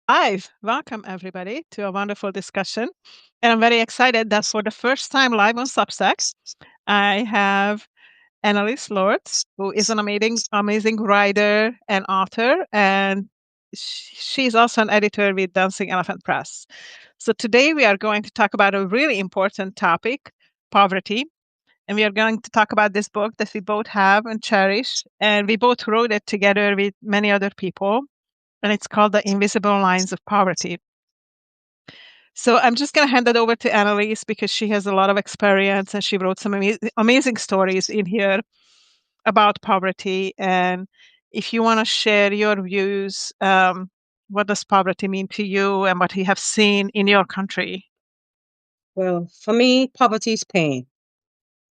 Live. Welcome, everybody, to a wonderful discussion. And I'm very excited that for the first time live on Substack, I have Annelise Lords, who is an amazing writer and author. And she's also an editor with Dancing Elephant Press. So today we are going to talk about a really important topic, poverty. And we are going to talk about this book that we both have and cherish. And we both wrote it together with many other people, and it's called The Invisible Lines of Poverty. So I'm just going to hand it over to Annelise because she has a lot of experience and she wrote some amazing stories in here about poverty. And if you want to share your views, what does poverty mean to you and what you have seen in your country? Well, for me, poverty is pain,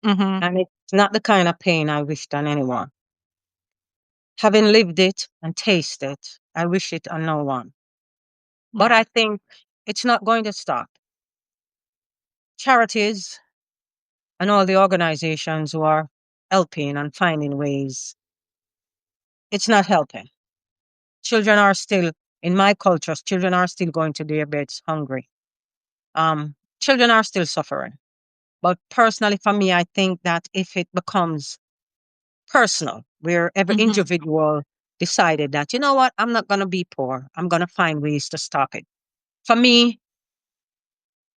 Mm-hmm. and it's not the kind of pain I wish on anyone. Having lived it and tasted it, I wish it on no one. But Yeah. I think it's not going to stop. Charities and all the organizations who are helping and finding ways, it's not helping. Children are still, in my cultures, children are still going to their beds hungry. Children are still suffering. But personally, for me, I think that if it becomes personal, where every Mm-hmm. individual decided that, you know what, I'm not going to be poor. I'm going to find ways to stop it. For me,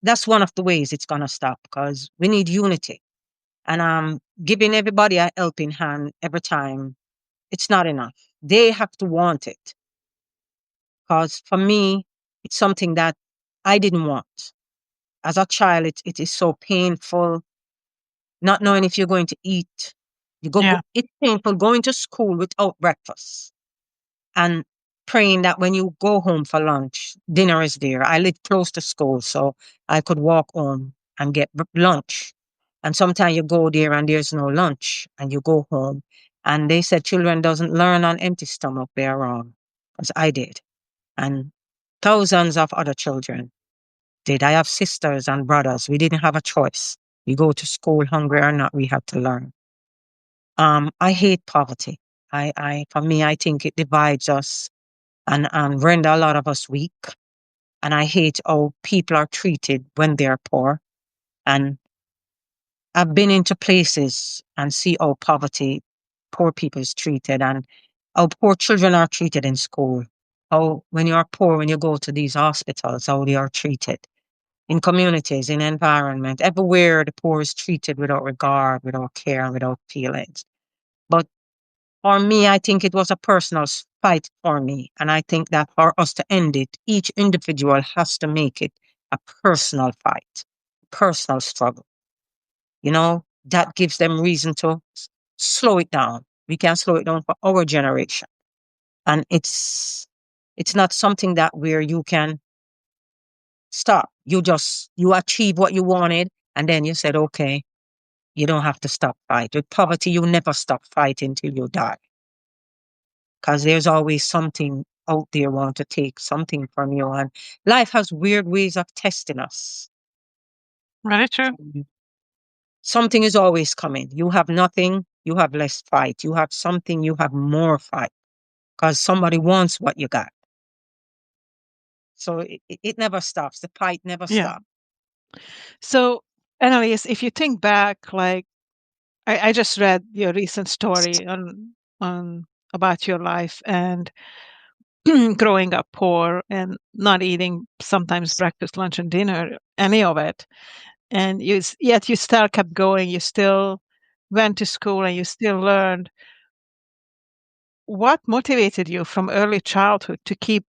that's one of the ways it's going to stop because we need unity. And giving everybody a helping hand every time, it's not enough. They have to want it. Because for me, it's something that I didn't want. As a child, it is so painful not knowing if you're going to eat. Yeah. It's painful going to school without breakfast and praying that when you go home for lunch, dinner is there. I live close to school, so I could walk home and get lunch. And sometimes you go there and there's no lunch, and you go home. And they said children doesn't learn on empty stomach. They're wrong, because I did, and thousands of other children did. I have sisters and brothers. We didn't have a choice. We go to school hungry or not, we had to learn. I hate poverty. For me, I think it divides us and render a lot of us weak. And I hate how people are treated when they're poor. And I've been into places and see how poor people is treated and how poor children are treated in school. How when you are poor, when you go to these hospitals, how they are treated in communities, in environment, everywhere the poor is treated without regard, without care, without feelings. But for me, I think it was a personal fight for me. And I think that for us to end it, each individual has to make it a personal fight, personal struggle. That gives them reason to slow it down. We can slow it down for our generation. And it's not something that where you can stop. You achieve what you wanted and then you said, okay, you don't have to stop fight. With poverty, you never stop fighting till you die. Because there's always something out there want to take something from you. And life has weird ways of testing us. Very true. Something is always coming. You have nothing, you have less fight. You have something, you have more fight. Because somebody wants what you got. So it never stops. The fight never Yeah. stops. So, Annalise, if you think back, like I just read your recent story on about your life and growing up poor and not eating sometimes breakfast, lunch, and dinner, any of it. And yet you still kept going. You still went to school and you still learned. What motivated you from early childhood to keep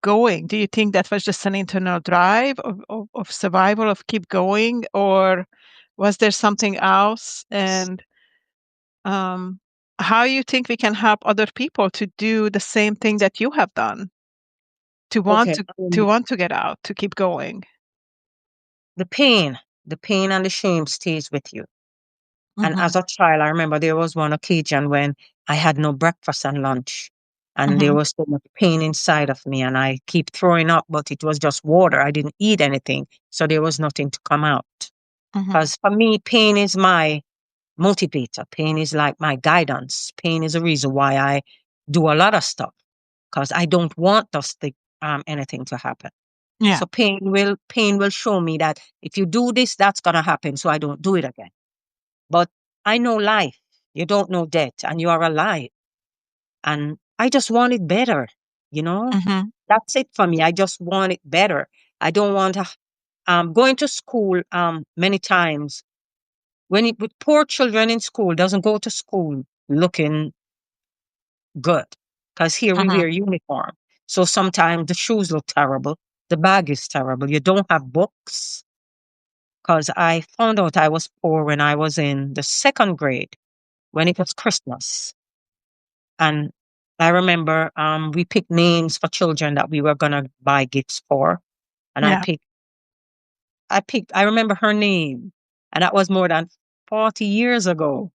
going? Do you think that was just an internal drive of survival, of keep going, or was there something else? And um, how you think we can help other people to do the same thing that you have done, to want Okay. to get out, to keep going? The pain, the pain and the shame stays with you. And Mhm, as a child, I remember there was one occasion when I had no breakfast and lunch. And there mhm, was so much pain inside of me, and I keep throwing up, but it was just water. I didn't eat anything, so there was nothing to come out. mhm. Because for me, pain is my motivator. Pain is like my guidance. Pain is the reason why I do a lot of stuff. Because I don't want anything to happen. Yeah. So pain will show me that if you do this, that's gonna happen. So I don't do it again. But I know life. You don't know death, and you are alive. And I just want it better. You know, Mhm. that's it for me. I just want it better. I don't want to, going to school many times with poor children in school doesn't go to school looking good, because here we Mhm. wear uniform. So sometimes the shoes look terrible, the bag is terrible. You don't have books, because I found out I was poor when I was in the second grade when it was Christmas. And I remember we picked names for children that we were gonna buy gifts for. And Yeah. I remember her name. And that was more than 40 years ago,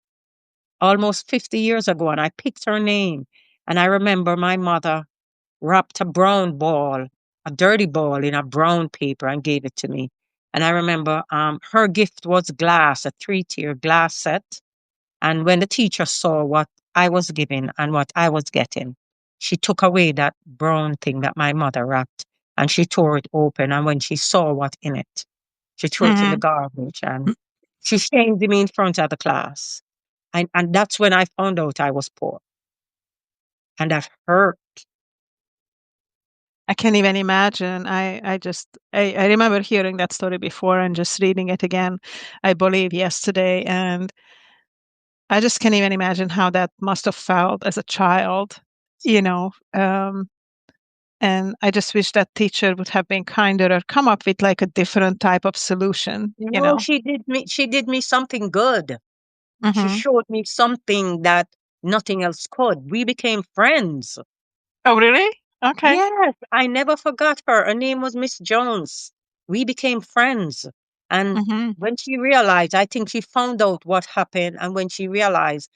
almost 50 years ago. And I picked her name. And I remember my mother wrapped a brown ball, a dirty ball in a brown paper and gave it to me. And I remember her gift was glass, a 3-tier glass set. And when the teacher saw what I was giving and what I was getting, she took away that brown thing that my mother wrapped and she tore it open. And when she saw what in it, she threw it in the Mhm. garbage and she shamed me in front of the class. And that's when I found out I was poor. And that hurt. I can't even imagine. I remember hearing that story before and just reading it again, I believe yesterday, and I just can't even imagine how that must have felt as a child, you know. And I just wish that teacher would have been kinder or come up with like a different type of solution, you No, know. she did me something good. She Hmm. showed me something that nothing else could. We became friends. Oh, really? Okay. Yes, I never forgot her. Her name was Miss Jones. We became friends. And Hmm. when she realized, I think she found out what happened. And when she realized,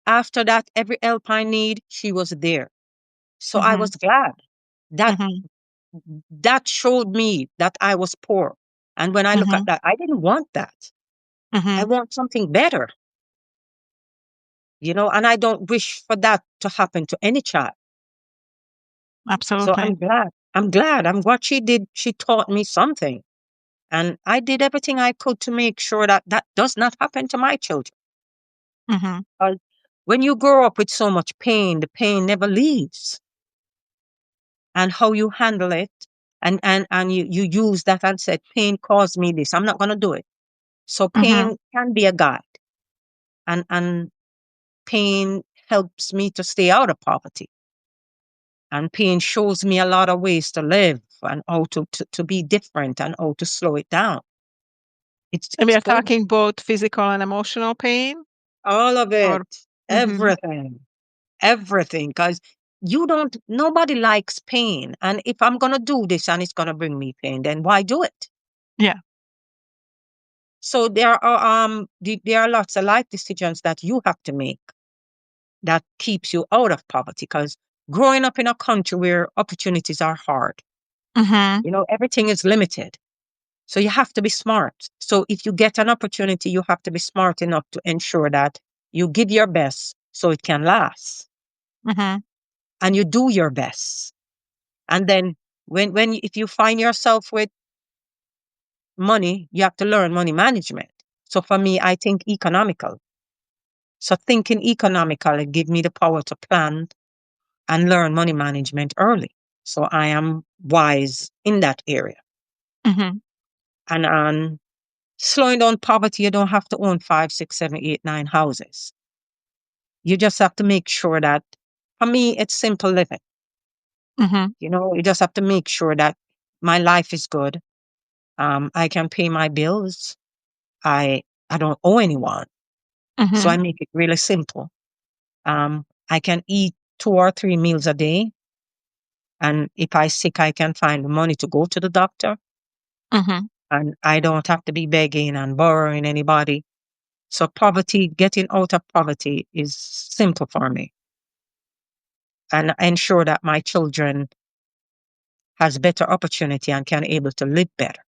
after that, every help I need, she was there. So I Hmm. was glad. That Hmm. that showed me that I was poor. And when I look at Hmm. that, I didn't want that. I Hmm. want something better, and I don't wish for that to happen to any child. So Absolutely. I'm glad. I'm glad. I'm what she did. She taught me something. And I did everything I could to make sure that that does not happen to my children. Hmm. 'Cause when you grow up with so much pain, the pain never leaves. And how you handle it, and you use that and said, pain caused me this. I'm not going to do it. So Hmm. pain can be a guide, and pain helps me to stay out of poverty. And pain shows me a lot of ways to live and how to be different and how to slow it down. It's And we it's are good. talking both physical and emotional pain, All of it. or hmm Everything. Everything. Because nobody likes pain. And if I'm gonna do this and it's gonna bring me pain, then why do it? yeah. So there are lots of life decisions that you have to make that keeps you out of poverty. Because growing up in a country where opportunities are hard, Hmm. everything is limited. So you have to be smart. So if you get an opportunity, you have to be smart enough to ensure that you give your best so it can last, Hmm. and you do your best. And then if you find yourself with money, you have to learn money management. So for me, I think economical. So thinking economical, it give me the power to plan and learn money management early. So I am wise in that area. Hmm. And slowing down poverty, you don't have to own 5, 6, 7, 8, 9 houses. You just have to make sure that, for me, it's simple living. Hmm. You just have to make sure that my life is good. I can pay my bills. I I don't owe anyone, so Hmm. I make it really simple. I can eat 2 or 3 meals a day, and if I sick, I can find the money to go to the doctor, Hmm. and I don't have to be begging and borrowing anybody. So getting out of poverty is simple for me, and ensure that my children has better opportunity and can able to live better.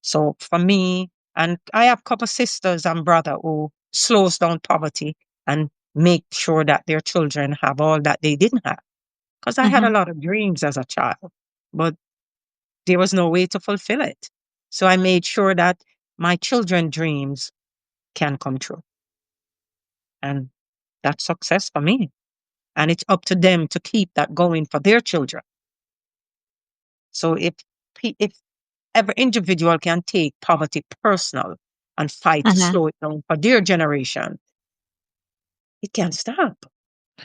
So for me, and I have a couple sisters and brother who slows down poverty and make sure that their children have all that they didn't have. Because I had a Hmm. lot of dreams as a child. but there was no way to fulfill it. So I made sure that my children's dreams can come true. And that's success for me. And it's up to them to keep that going for their children. So if every individual can take poverty personal and fight to Mhm. slow it down for their generation, it can't stop.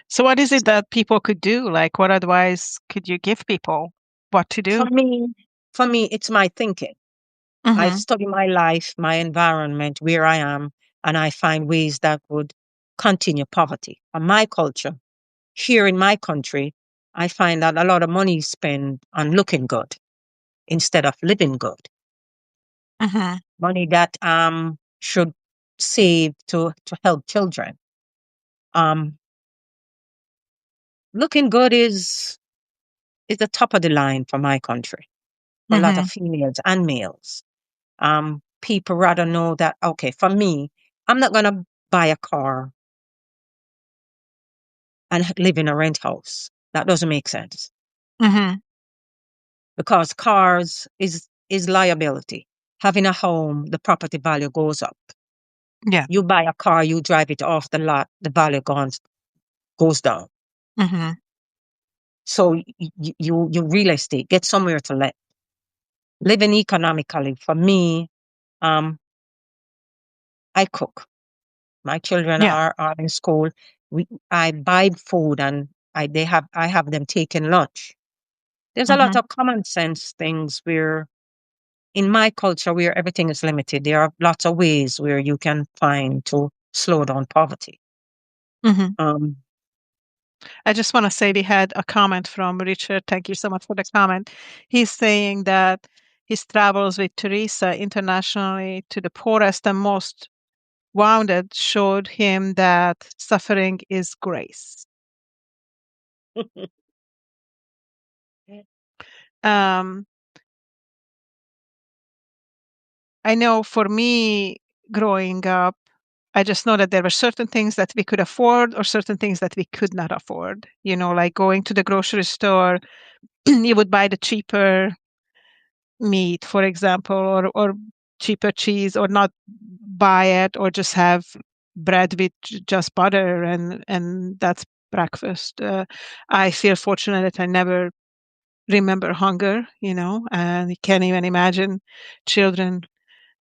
So what is it that people could do? Like, what advice could you give people what to For do? me, for me, it's my thinking. I Mhm. study my life, my environment, where I am, and I find ways that would continue poverty. And my culture, here in my country, I find that a lot of money is spent on looking good instead of living good. Mhm. Money that should save to help children. Um, Looking good is the top of the line for my country, for a lot of Mhm. females and males. People rather know that, okay, for me, I'm not going to buy a car and live in a rent house. That doesn't make sense Mhm. because cars is liability. Having a home, the property value goes up. Yeah. You buy a car, you drive it off the lot, the value goes down. Mhm. So you real estate, get somewhere to let. Living economically, for me, um, I cook. My children Yeah. are in school. I buy food and I have them taking lunch. There's a lot Mhm. of common sense things where in my culture where everything is limited, there are lots of ways where you can find to slow down poverty. Mhm. Um, I just want to say we had a comment from Richard. Thank you so much for the comment. He's saying that his travels with Teresa internationally to the poorest and most wounded showed him that suffering is grace. Um, I know for me, growing up, I just know that there were certain things that we could afford or certain things that we could not afford. You know, like going to the grocery store, you would buy the cheaper meat, for example, or cheaper cheese, or not buy it, or just have bread with just butter, and that's breakfast. I feel fortunate that I never remember hunger, and you can't even imagine children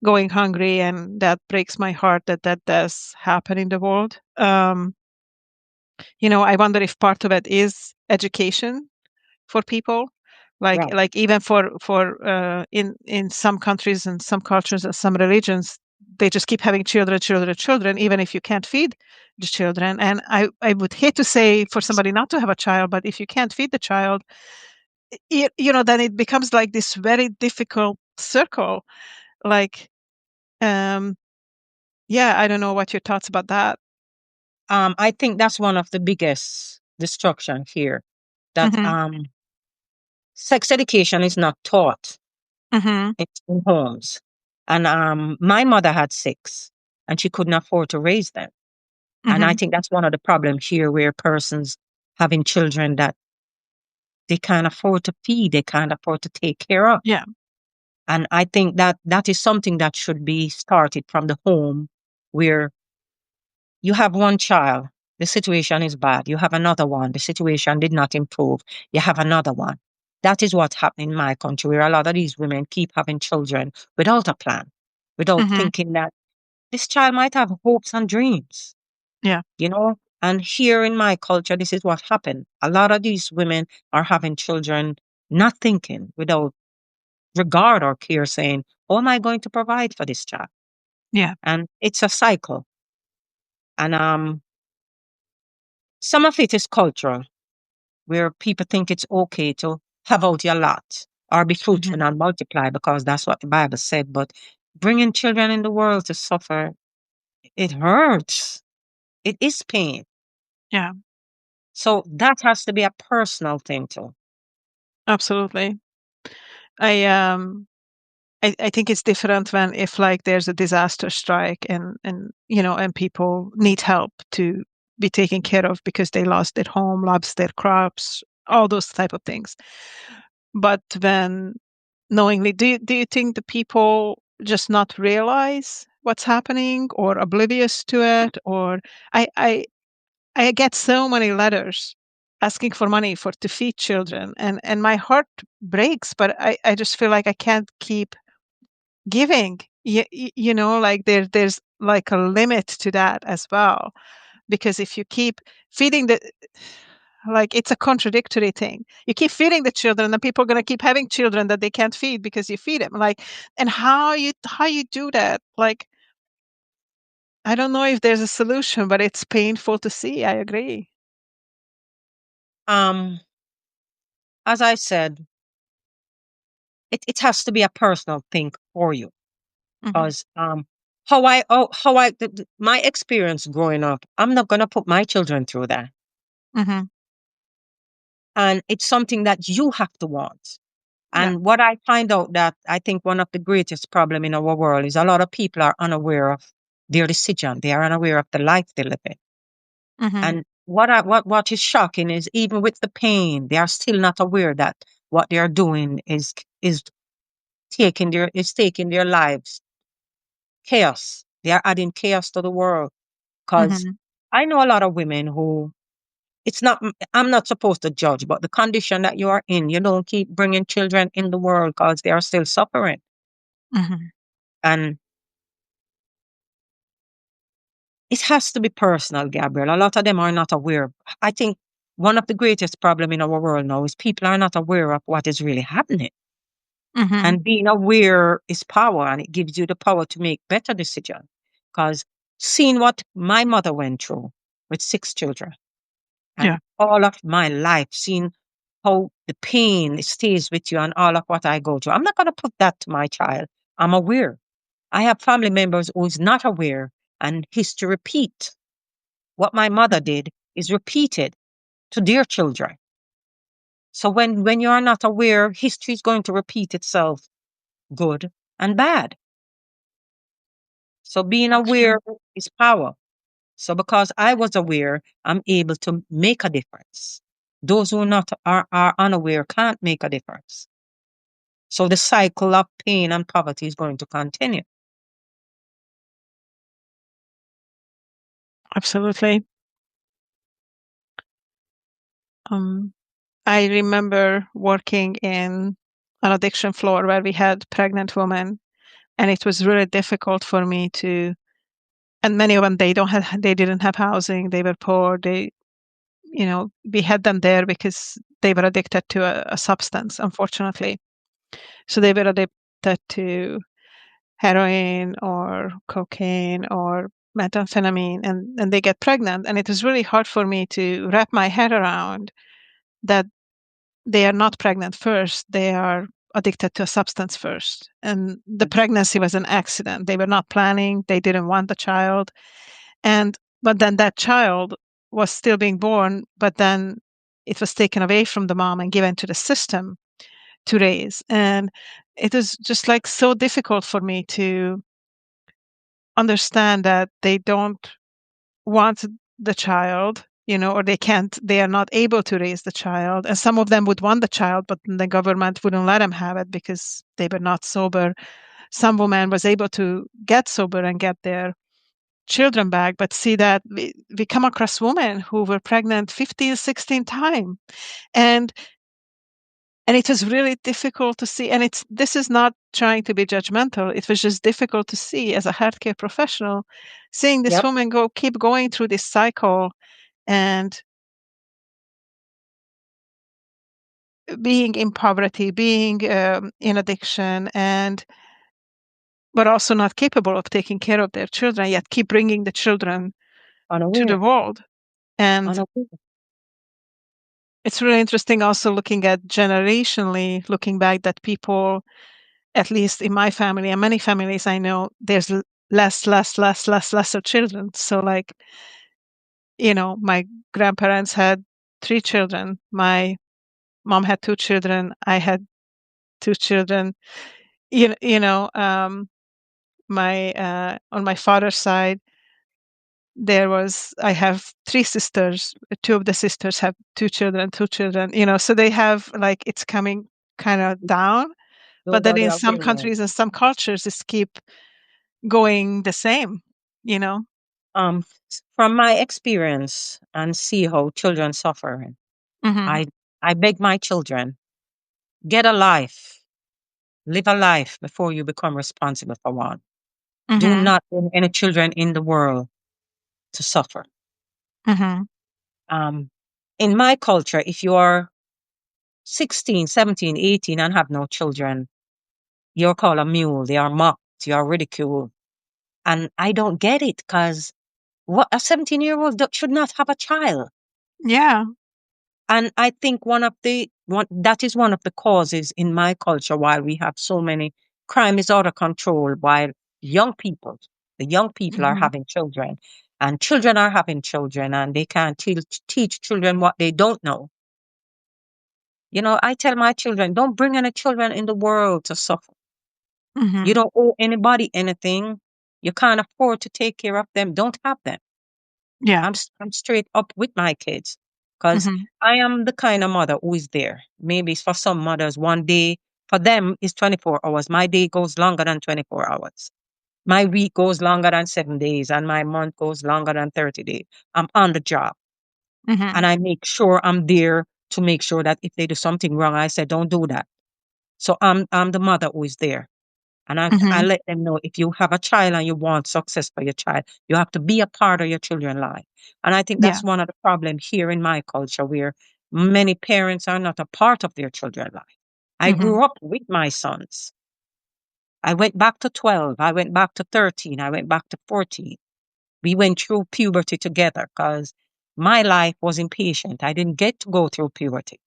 going hungry, and that breaks my heart that that does happen in the world. I wonder if part of it is education for people, like right. even for in some countries and some cultures and some religions, they just keep having children, children, children, even if you can't feed the children. And I would hate to say for somebody not to have a child, but if you can't feed the child, then it becomes like this very difficult circle. Like, um, yeah, I don't know what your thoughts about that. I think that's one of the biggest destruction here. That Mm-hmm. sex education is not taught Mm-hmm. in homes. And my mother had six, and she couldn't afford to raise them. And I Mm-hmm. think that's one of the problems here, where persons having children that they can't afford to feed, they can't afford to take care of. Yeah. And I think that that is something that should be started from the home, where you have one child, the situation is bad. You have another one, the situation did not improve. You have another one. That is what's happening in my country, where a lot of these women keep having children without a plan, without Mm-hmm. thinking that this child might have hopes and dreams, Yeah. you know? And here in my culture, this is what happened. A lot of these women are having children, not thinking, without regard or care, saying, how am I going to provide for this child? Yeah. And it's a cycle. And some of it is cultural, where people think it's okay to have out your lot or be Mm-hmm. fruitful and multiply because that's what the Bible said. But bringing children in the world to suffer, it hurts. It is pain. Yeah. So that has to be a personal thing too. Absolutely. I um I think it's different when if like there's a disaster strike and people need help to be taken care of because they lost their home, lost their crops, all those type of things. but when knowingly, do you think the people just not realize what's happening or oblivious to it? Or I I I get so many letters asking for money for to feed children, and my heart breaks, but I just feel like I can't keep giving. Like there's like a limit to that as well, because if you keep feeding the like it's a contradictory thing. You keep feeding the children, and people are going to keep having children that they can't feed because you feed them. Like, and how you do that? Like, I don't know if there's a solution, but it's painful to see. I agree. Um, as I said, it has to be a personal thing for you. Mhm. Because my experience growing up, I'm not gonna put my children through that. Mhm. And it's something that you have to want. Yeah. And what I find out that I think one of the greatest problem in our world is a lot of people are unaware of their decision. They are unaware of the life they live in. Mhm. And what is shocking is even with the pain, they are still not aware that what they are doing is taking their lives chaos. They are adding chaos to the world. Because Mhm. I know a lot of women who I'm not supposed to judge, but the condition that you are in, you don't keep bringing children in the world because they are still suffering. Mhm. And it has to be personal, Gabriel. A lot of them are not aware. I think one of the greatest problem in our world now is people are not aware of what is really happening. Mhm. And being aware is power, and it gives you the power to make better decisions. Because seeing what my mother went through with 6 children and Yeah. all of my life, seeing how the pain stays with you and all of what I go through, I'm not going to put that to my child. I'm aware. I have family members who's not aware, and history repeat. What my mother did is repeated to their children. So when you are not aware, history is going to repeat itself, good and bad. So being That's true. aware is power. So because I was aware, I'm able to make a difference. Those who are unaware can't make a difference. So the cycle of pain and poverty is going to continue. Absolutely. Um, I remember working in an addiction floor where we had pregnant women, and it was really difficult for me to. And many of them, they didn't have housing. They were poor. We had them there because they were addicted to a substance, unfortunately. So they were addicted to heroin or cocaine or methamphetamine, and they get pregnant. And it was really hard for me to wrap my head around that they are not pregnant first. They are addicted to a substance first. And the pregnancy was an accident. They were not planning. They didn't want the child. But then that child was still being born, but then it was taken away from the mom and given to the system to raise. And it was just like so difficult for me to understand that they don't want the child, or they are not able to raise the child. And some of them would want the child, but the government wouldn't let them have it because they were not sober. Some woman was able to get sober and get their children back, but see that we come across women who were pregnant 15, 16 times. And and it was really difficult to see. And this is not trying to be judgmental. It was just difficult to see as a healthcare professional, seeing this Yep, woman keep going through this cycle and being in poverty, being in addiction, and but also not capable of taking care of their children, yet keep bringing the children to the unaware, world. And unaware. it's really interesting also looking at generationally, looking back that people, at least in my family and many families I know, there's lesser children. So like, my grandparents had 3 children. My mom had 2 children. I had 2 children. My on my father's side, I have 3 sisters. 2 of the sisters have 2 children, 2 children. So they have like it's coming. kind of down. But Those then are the in some awareness. countries and some cultures, it's keep going the same, you know? Um, from my experience and see how children suffer, Mhm. I I beg my children, get a life, live a life before you become responsible for one. Do Mhm. not bring any children in the world to suffer. Mhm. Um, in my culture, if you are 16, 17, 18, and have no children, you're called a mule. They are mocked. You are ridiculed. And I don't get it because what a 17-year-old should not have a child. Yeah. And I think one that is one of the causes in my culture why we have so many crime is out of control while young people, the young people are Mhm. having children and children are having children and they can't teach children what they don't know. You know, I tell my children, don't bring any children in the world to suffer. You Mhm. don't owe anybody anything. You can't afford to take care of them. Don't have them. Yeah. I'm straight up with my kids because Mhm. I am the kind of mother who is there. Maybe for some mothers, one day for them is 24 hours. My day goes longer than 24 hours. My week goes longer than 7 days, and my month goes longer than 30 days. I'm on the job, Mhm. and I make sure I'm there to make sure that if they do something wrong, I say, don't do that. So I'm the mother who is there. And I Mhm. let them know if you have a child and you want success for your child, you have to be a part of your children's life. And I think Yeah. that's one of the problems here in my culture where many parents are not a part of their children's life. I Mhm. grew up with my sons. I went back to 12. I went back to 13. I went back to 14. We went through puberty together because my life was impatient. I didn't get to go through puberty,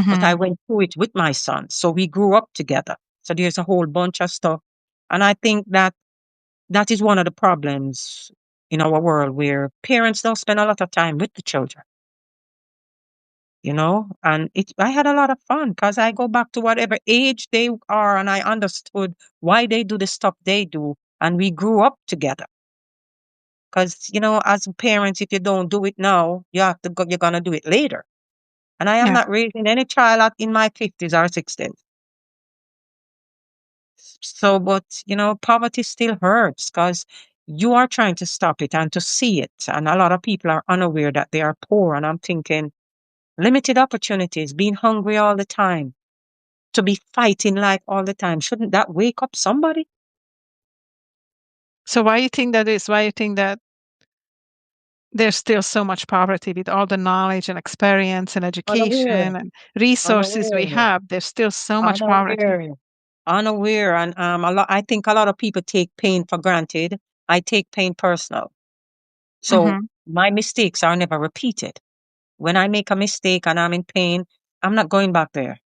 but I Mhm. went through it with my son. So we grew up together. So there's a whole bunch of stuff. And I think that is one of the problems in our world where parents don't spend a lot of time with the children, you know? And I had a lot of fun because I go back to whatever age they are and I understood why they do the stuff they do. And we grew up together. Because, you know, as parents, if you don't do it now, you're going to do it later. And I am Yeah. not raising any child in my 50s or 60s. So, but you know, poverty still hurts because you are trying to stop it and to see it. And a lot of people are unaware that they are poor. And I'm thinking, limited opportunities, being hungry all the time, to be fighting life all the time. Shouldn't that wake up somebody? So why you think that is? Why you think that there's still so much poverty with all the knowledge and experience and Unaware, education and resources we unaware, have? There's still so much poverty. unaware, unaware. And I think a lot of people take pain for granted. I take pain personal. So Mhm. my mistakes are never repeated. When I make a mistake and I'm in pain, I'm not going back there.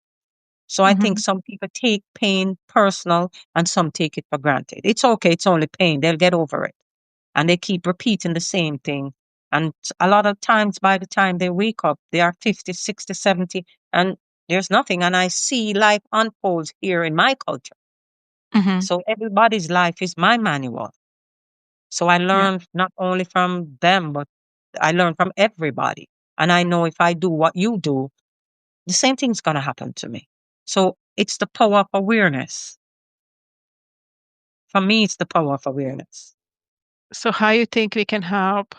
So I think Mhm. some people take pain personal and some take it for granted. It's okay, it's only pain. They'll get over it. And they keep repeating the same thing. And a lot of times by the time they wake up, they are 50, 60, 70, and there's nothing. And I see life unfolds here in my culture. Mhm. So everybody's life is my manual. So I Yeah. learn not only from them, but I learn from everybody. And I know if I do what you do, the same thing's going to happen to me. So it's the power of awareness. For me, it's the power of awareness. So how you think we can help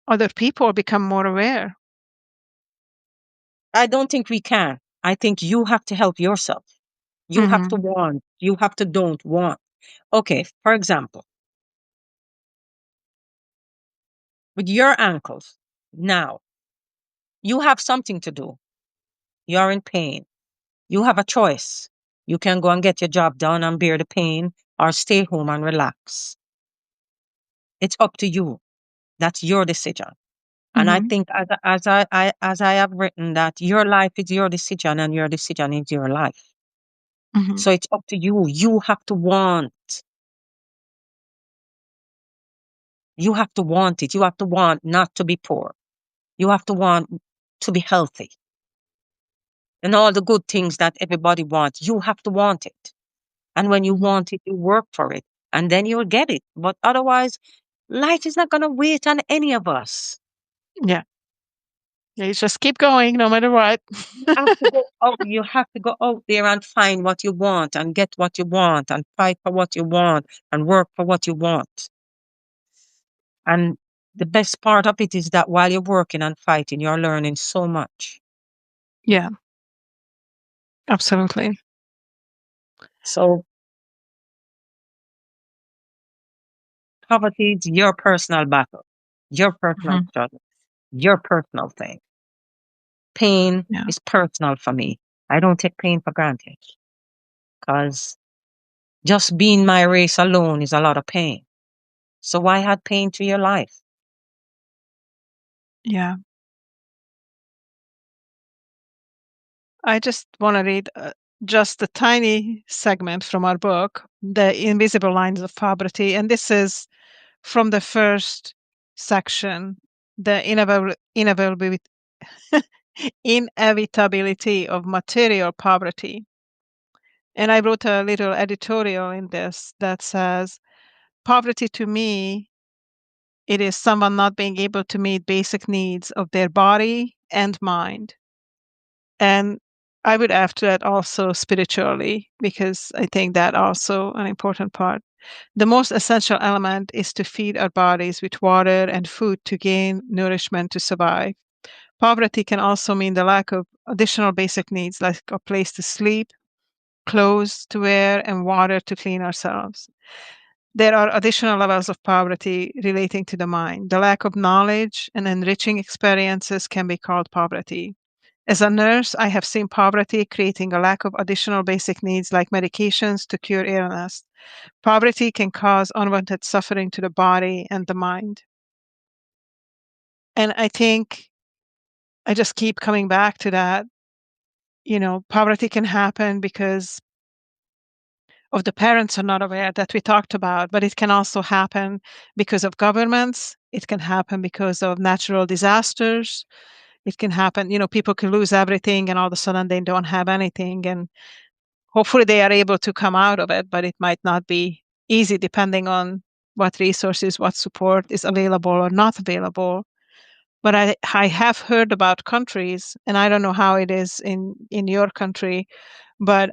other people become more aware? I don't think we can. I think you have to help yourself. You have to Mhm. want. You have to don't want. Okay, for example, with your ankles, now you have something to do. You're in pain. You have a choice. You can go and get your job done and bear the pain or stay home and relax. It's up to you. That's your decision. And I Mhm. think as I have written that your life is your decision and your decision is your life. Mhm. So it's up to you. You have to want. You have to want it. You have to want not to be poor. You have to want to be healthy and all the good things that everybody wants. You have to want it. And when you Mhm. want it, you work for it and then you'll get it. But otherwise, life is not going to wait on any of us. Yeah. Yeah, you just keep going no matter what. You have to go out there and find what you want and get what you want and fight for what you want and work for what you want. And the best part of it is that while you're working and fighting, you're learning so much. Yeah, absolutely. So poverty is your personal battle, your personal Mhm. struggle, your personal thing. Pain Yeah, is personal for me. I don't take pain for granted because just being my race alone is a lot of pain. So why add pain to your life? yeah. I just want to read just a tiny segment from our book, The Invisible Lines of Poverty. And this is from the first section, the inevitability of material poverty. And I wrote a little editorial in this that says, poverty to me, it is someone not being able to meet basic needs of their body and mind. And I would add to that also spiritually, because I think that also an important part. The most essential element is to feed our bodies with water and food to gain nourishment to survive. Poverty can also mean the lack of additional basic needs like a place to sleep, clothes to wear, and water to clean ourselves. There are additional levels of poverty relating to the mind. The lack of knowledge and enriching experiences can be called poverty. As a nurse, I have seen poverty creating a lack of additional basic needs like medications to cure illness. Poverty can cause unwanted suffering to the body and the mind. And I think I just keep coming back to that. Poverty can happen because of the parents are not aware that we talked about, but it can also happen because of governments. It can happen because of natural disasters. It can happen, people can lose everything and all of a sudden they don't have anything. And hopefully they are able to come out of it, but it might not be easy depending on what resources, what support is available or not available. But I have heard about countries, and I don't know how it is in your country, but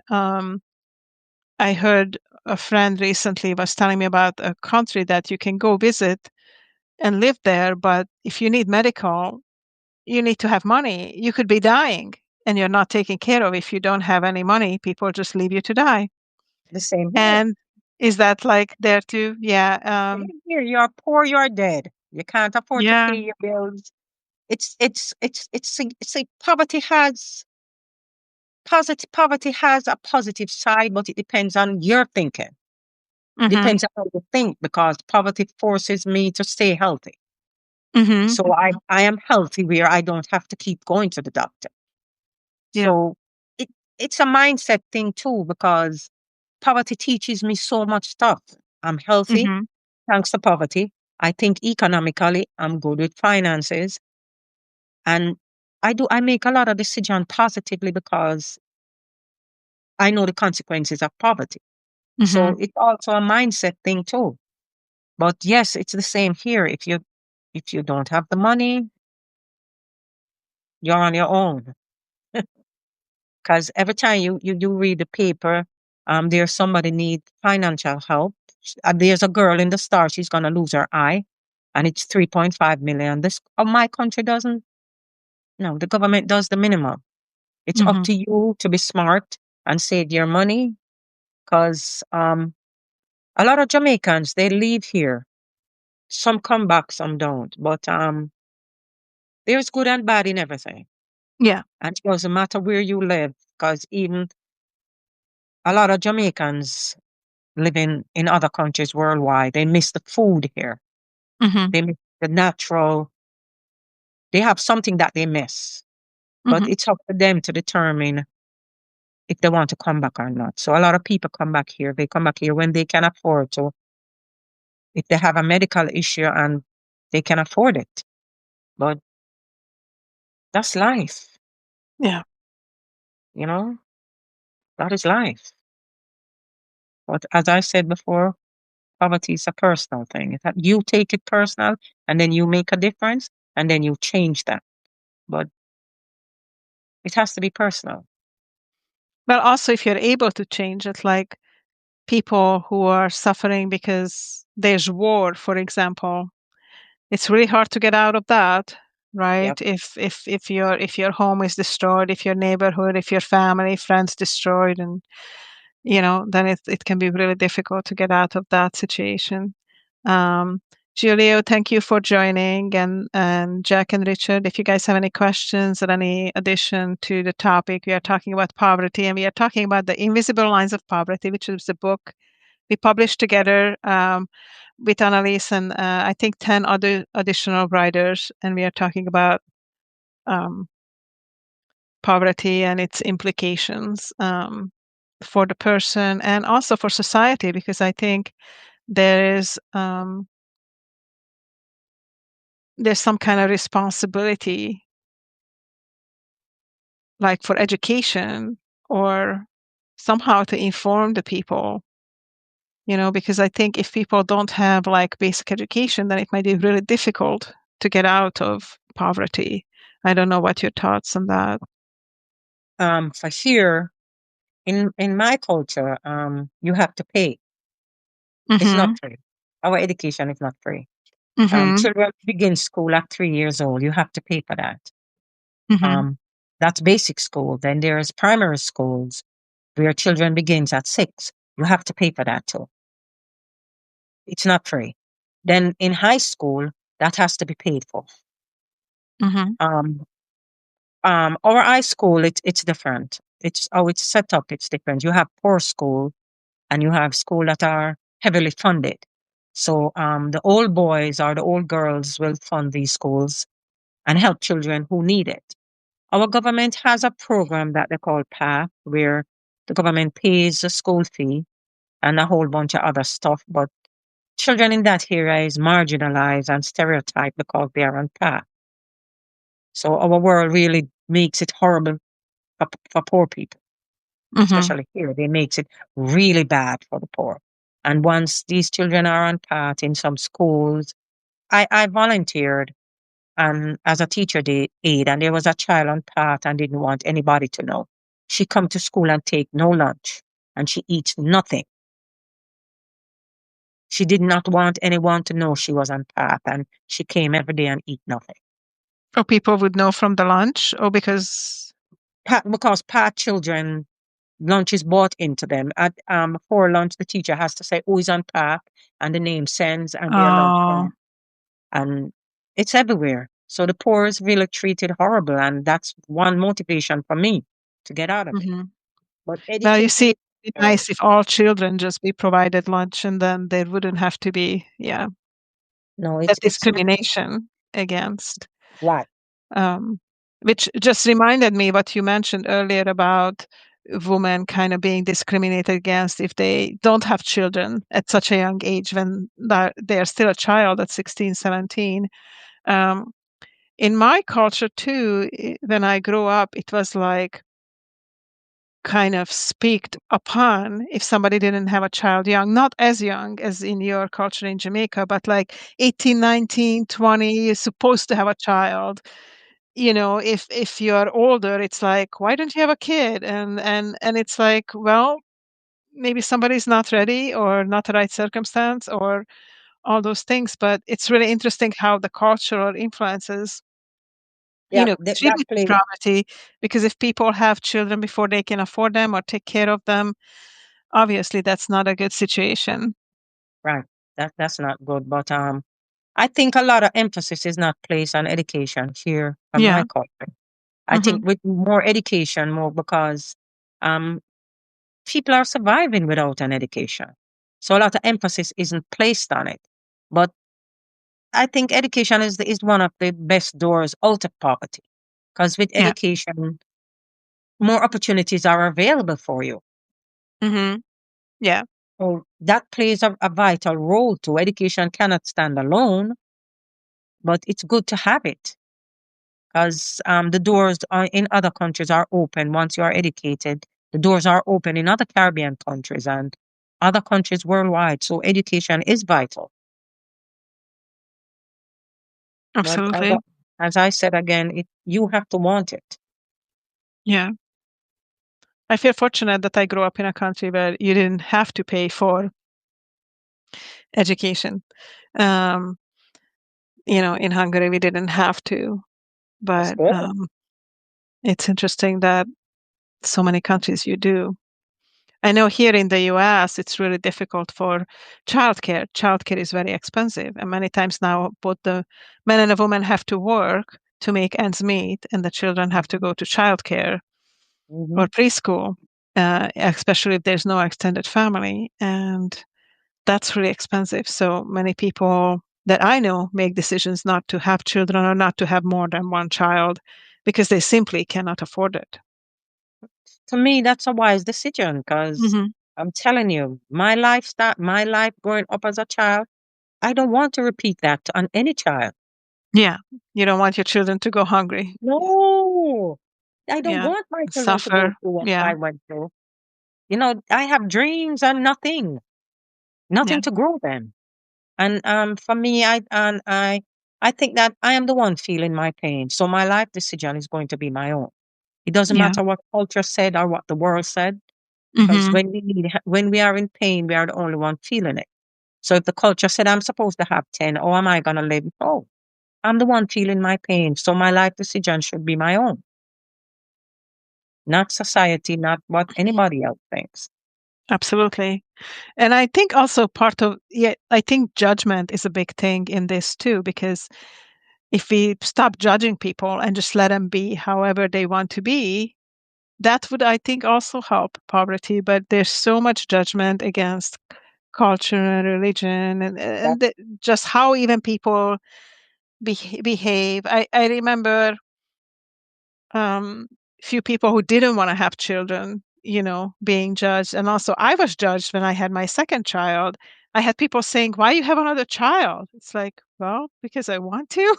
I heard a friend recently was telling me about a country that you can go visit and live there, but if you need medical, you need to have money. You could be dying and you're not taken care of. If you don't have any money, people just leave you to die. The same here. And is that like there too? Yeah. Same here. You're poor, you're dead. You can't afford to Yeah. pay your bills. Poverty has a positive side, but it depends on your thinking. Mhm. Depends on how you think because poverty forces me to stay healthy. Mhm. So I am healthy where I don't have to keep going to the doctor. Yeah. So it it's a mindset thing too because poverty teaches me so much stuff. I'm healthy Mhm. thanks to poverty. I think economically, I'm good with finances, and I make a lot of decisions positively because I know the consequences of poverty. So Mhm. it's also a mindset thing too. But yes, it's the same here. If you don't have the money, you're on your own. Because every time you read the paper, there's somebody need financial help. There's a girl in the star, she's gonna lose her eye, and it's 3.5 million. This my country doesn't. No, the government does the minimum. It's up Mhm. to you to be smart and save your money. Because a lot of Jamaicans they leave here. Some come back, some don't. But there's good and bad in everything, Yeah. and it doesn't matter where you live. Because even a lot of Jamaicans living in other countries worldwide, they miss the food here. Mhm. They miss the natural, they have something that they miss. But Mhm. it's up to them to determine if they want to come back or not. So a lot of people come back here. They come back here when they can afford to, if they have a medical issue and they can afford it. But that's life, Yeah. you know? That is life. But as I said before, poverty is a personal thing. You take it personal and then you make a difference and then you change that. but it has to be personal. Well, also, if you're able to change it, like people who are suffering because there's war, for example, it's really hard to get out of that, Yep. right? If your home is destroyed, if your neighborhood, if your family, friends destroyed, and then it can be really difficult to get out of that situation. Um, Julio, thank you for joining, and Jack and Richard, if you guys have any questions or any addition to the topic, we are talking about poverty, and we are talking about the Invisible Lines of Poverty, which is a book we published together with Annelise and I think 10 other additional writers, and we are talking about um, poverty and its implications for the person and also for society, because I think there is there's some kind of responsibility, like for education or somehow to inform the people, because I think if people don't have like basic education, then it might be really difficult to get out of poverty. I don't know what your thoughts on that. For here in my culture, you have to pay. It's not Mm-hmm. free. Our education is not free. Mm-hmm. Children begin school at 3 years old. You have to pay for that. Mm-hmm. Um, that's basic school. Then there's primary schools where children begins at 6. You have to pay for that too. It's not free. Then in high school, that has to be paid for. Mm-hmm. Um, our high school, it's different. It's how it's set up. It's different. You have poor school and you have school that are heavily funded. So the old boys or the old girls will fund these schools and help children who need it. Our government has a program that they call PATH, where the government pays the school fee and a whole bunch of other stuff. But children in that area is marginalized and stereotyped because they are on PATH. So our world really makes it horrible for poor people, Mm-hmm. especially here. They makes it really bad for the poor. And once these children are on PATH in some schools, I volunteered as a teacher aide, and there was a child on PATH and didn't want anybody to know. She come to school and take no lunch, and she eats nothing. She did not want anyone to know she was on PATH, and she came every day and eat nothing. Or people would know from the lunch, or because. Because PATH children, lunch is bought into them. For lunch, the teacher has to say who is on PATH, and the name sends, and their lunch Oh. comes. And it's everywhere. So the poor is really treated horrible, and that's one motivation for me to get out of it. Mm-hmm. But Well, you education see, is it'd be there. nice if all children just be provided lunch, and then there wouldn't have to be, yeah, No, that it's not discrimination against. right. Um, which just reminded me what you mentioned earlier about women kind of being discriminated against if they don't have children at such a young age when they're still a child at 16, 17. Um, in my culture too, when I grew up, it was like kind of speaked upon if somebody didn't have a child young, not as young as in your culture in Jamaica, but like 18, 19, 20, you're supposed to have a child. If you're older, it's like, why don't you have a kid? And it's like, well, maybe somebody's not ready or not the right circumstance or all those things. But it's really interesting how the cultural influences, Yeah, that contribute to play poverty, because if people have children before they can afford them or take care of them, obviously that's not a good situation. right. That's not good. But I think a lot of emphasis is not placed on education here on my Yeah. culture. I Hmm. think with more education, more because um people are surviving without an education. So a lot of emphasis isn't placed on it. But I think education is one of the best doors out of poverty. Because with Yeah. education, more opportunities are available for you. Hmm. Yeah. So that plays a vital role too. Education cannot stand alone, but it's good to have it because the doors in other countries are open once you are educated. The doors are open in other Caribbean countries and other countries worldwide. So education is vital. But Absolutely. As I said again, you have to want it. Yeah. I feel fortunate that I grew up in a country where you didn't have to pay for education. Um, in Hungary, we didn't have to, That's but good. it's interesting that so many countries you do. I know here in the US, it's really difficult for childcare. Childcare is very expensive. And many times now, both the men and the woman have to work to make ends meet, and the children have to Hmm. go to childcare Hmm. or preschool, especially if there's no extended family. And that's really expensive. So many people that I know make decisions not to have children or not to have more than one child because they simply cannot afford it. To me, that's a wise decision because Hmm. I'm telling you, my life growing up as a child, I don't want to repeat that on any child. Yeah. You don't want your children to go hungry. No, I don't Yeah. want my children to go Suffer. through what Yeah. I went through. I have dreams and Yeah. nothing to grow them. And for me, I think that I am the one feeling my pain. So my life decision is going to be my own. It doesn't Yeah. matter what culture said or what the world said, because Hmm. when we are in pain, we are the only one feeling it. So if the culture said I'm supposed to have 10, oh, am I gonna live? Oh, I'm the one feeling my pain. So my life decision should be my own, not society, not what anybody else thinks. Absolutely. And I think also part of, yeah, I think judgment is a big thing in this too, because if we stop judging people and just let them be however they want to be, that would, I think, also help poverty. But there's so much judgment against culture and religion That just how even people behave. I remember um, few people who didn't want to have children, being judged. And also, I was judged when I had my second child. I had people saying, "Why you have another child?" It's like, well, because I want to.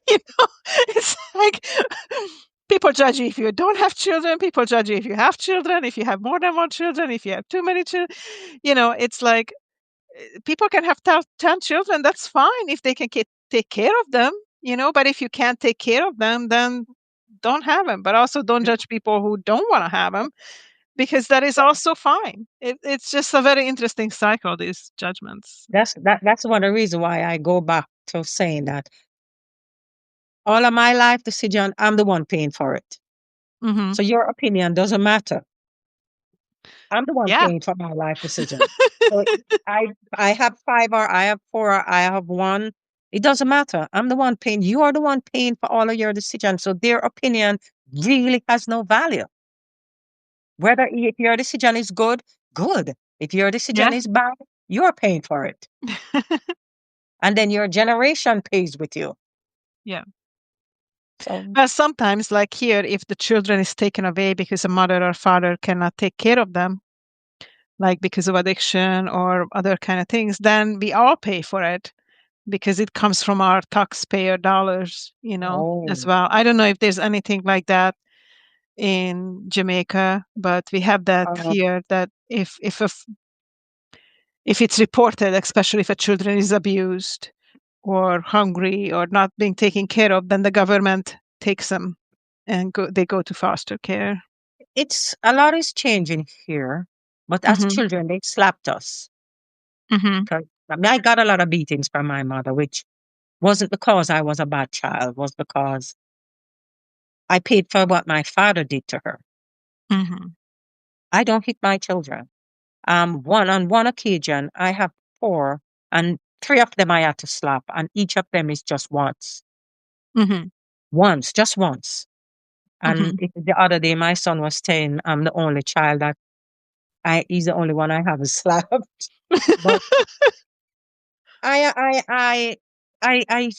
you know, it's like people judge you if you don't have children. People judge you if you have children. If you have more than one children. If you have too many children, it's like people can have 10 children. That's fine if they can take care of them. But if you can't take care of them, then don't have them. But also don't judge people who don't want to have them because that is also fine. It's just a very interesting cycle, these judgments. that's one of the reasons why I go back to saying that all of my life decision, I'm the one paying for it. Hmm. So your opinion doesn't matter. I'm the one Yeah. paying for my life decision. So I have five or I have four or I have one. It doesn't matter. I'm the one paying. You are the one paying for all of your decisions. So their opinion really has no value. Whether if your decision is good, good. If your decision Yeah. is bad, you're paying for it. And then your generation pays with you. Yeah. So But sometimes, like here, if the children is taken away because a mother or father cannot take care of them, like because of addiction or other kind of things, then we all pay for it because it comes from our taxpayer dollars, as oh, well. I don't know if there's anything like that in Jamaica, but we have that uh, here that if it's reported, especially if a children is abused or hungry or not being taken care of, then the government takes them and they go to foster care. it's a lot is changing here. But as Mhm. children, they slapped us. Mhm. 'Cause, I mean, I got a lot of beatings from my mother, which wasn't because I was a bad child, was because I paid for what my father did to her. Mhm. I don't hit my children. On one occasion, I have four, and three of them I had to slap, and each of them is just once. Mhm. Once, just once. And Mhm. the other day, my son was saying I'm the only child that he's the only one I haven't slapped. But I, I, I, I, I,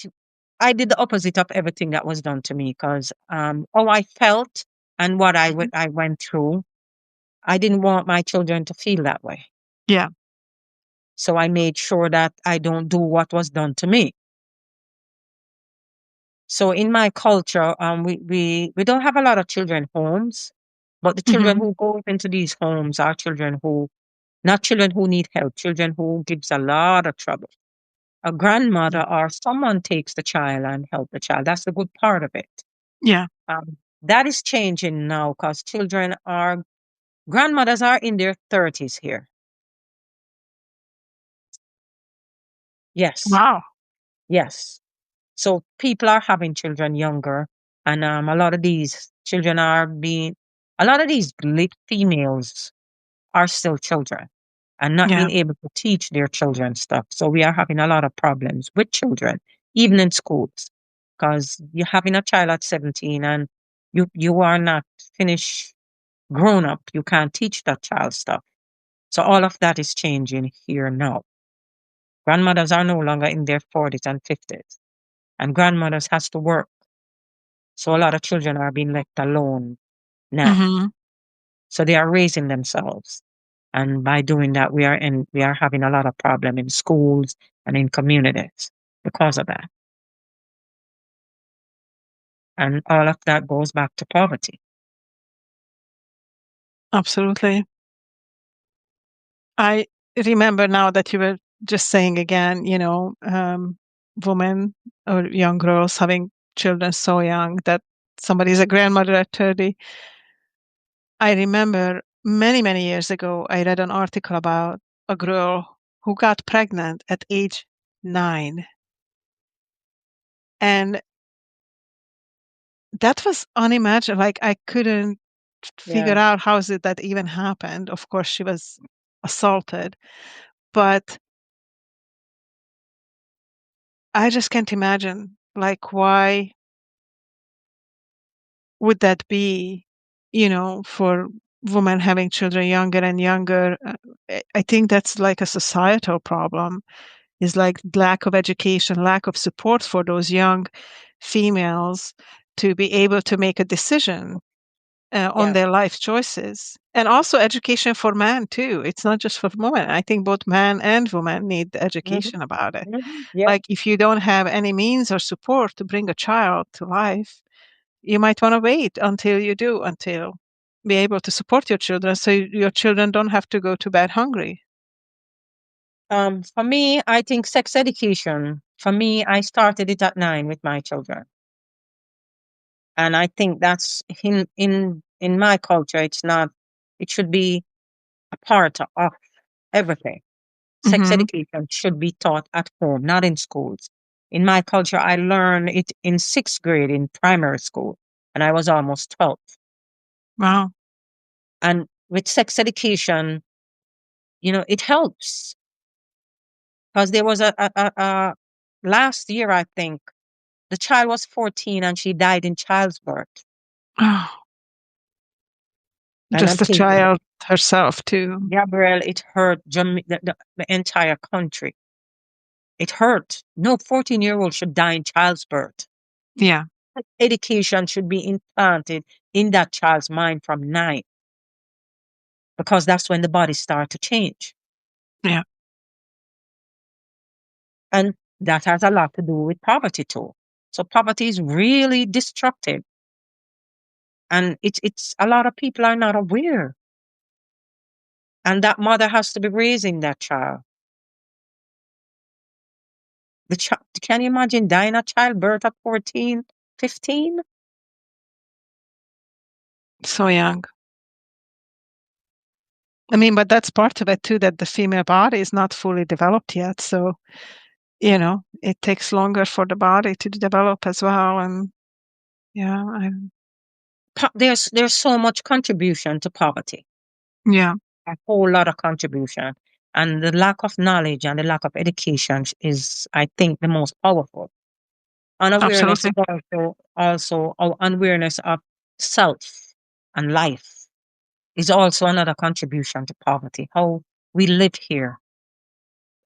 I did the opposite of everything that was done to me because how I felt and what Mhm. I went through, I didn't want my children to feel that way. Yeah. So I made sure that I don't do what was done to me. So in my culture, we don't have a lot of children homes, but the children Mhm. who go into these homes are children who, not children who need help, children who gives a lot of trouble. a grandmother or someone takes the child and help the child. That's the good part of it. Yeah. That is changing now because grandmothers are in their 30s here. Yes, Wow. yes. So people are having children younger, and a lot of these children a lot of these females are still children and not Yeah. being able to teach their children stuff. So we are having a lot of problems with children, even in schools, because you're having a child at 17 and you are not finished grown up. You can't teach that child stuff. So all of that is changing here now. Grandmothers are no longer in their 40s and 50s, and grandmothers has to work. So a lot of children are being left alone now. Hmm. So they are raising themselves. And by doing that, we are having a lot of problem in schools and in communities because of that. And all of that goes back to poverty. Absolutely. I remember now that you were just saying again, women or young girls having children so young that somebody's a grandmother at 30. I remember many, many years ago, I read an article about a girl who got pregnant at age 9. And that was unimaginable. Like, I couldn't figure Yeah. out how is it that even happened. Of course, she was assaulted, but I just can't imagine, like, why would that be, for women having children younger and younger? I think that's like a societal problem, is like lack of education, lack of support for those young females to be able to make a decision on Yeah. their life choices. And also education for men too. It's not just for women. I think both men and women need Hmm. education about it. Yeah. Like if you don't have any means or support to bring a child to life, you might want to wait until you do, until be able to support your children so your children don't have to go to bed hungry. For me, I think sex education, for me, I started it at 9 with my children. And I think that's in my culture, it should be a part of everything. Sex Hmm. education should be taught at home, not in schools. In my culture, I learned it in 6th grade in primary school, and I was almost 12. Wow. And with sex education, it helps because there was a last year, I think, the child was 14 and she died in childbirth. Oh, And I'm just the thinking, child herself too. Gabrielle, it hurt the entire country. It hurt. No 14-year-old should die in childbirth. Yeah. Education should be implanted in that child's mind from 9 because that's when the body starts to change. Yeah. And that has a lot to do with poverty too. So poverty is really destructive. And it's a lot of people are not aware. And that mother has to be raising that child. Can you imagine dying at childbirth at 14, 15? So young. I mean, but that's part of it too, that the female body is not fully developed yet. So, it takes longer for the body to develop as well. And yeah, There's so much contribution to poverty, yeah, a whole lot of contribution. And the lack of knowledge and the lack of education is, I think, the most powerful. Unawareness absolutely. is also our unawareness of self and life is also another contribution to poverty. How we live here.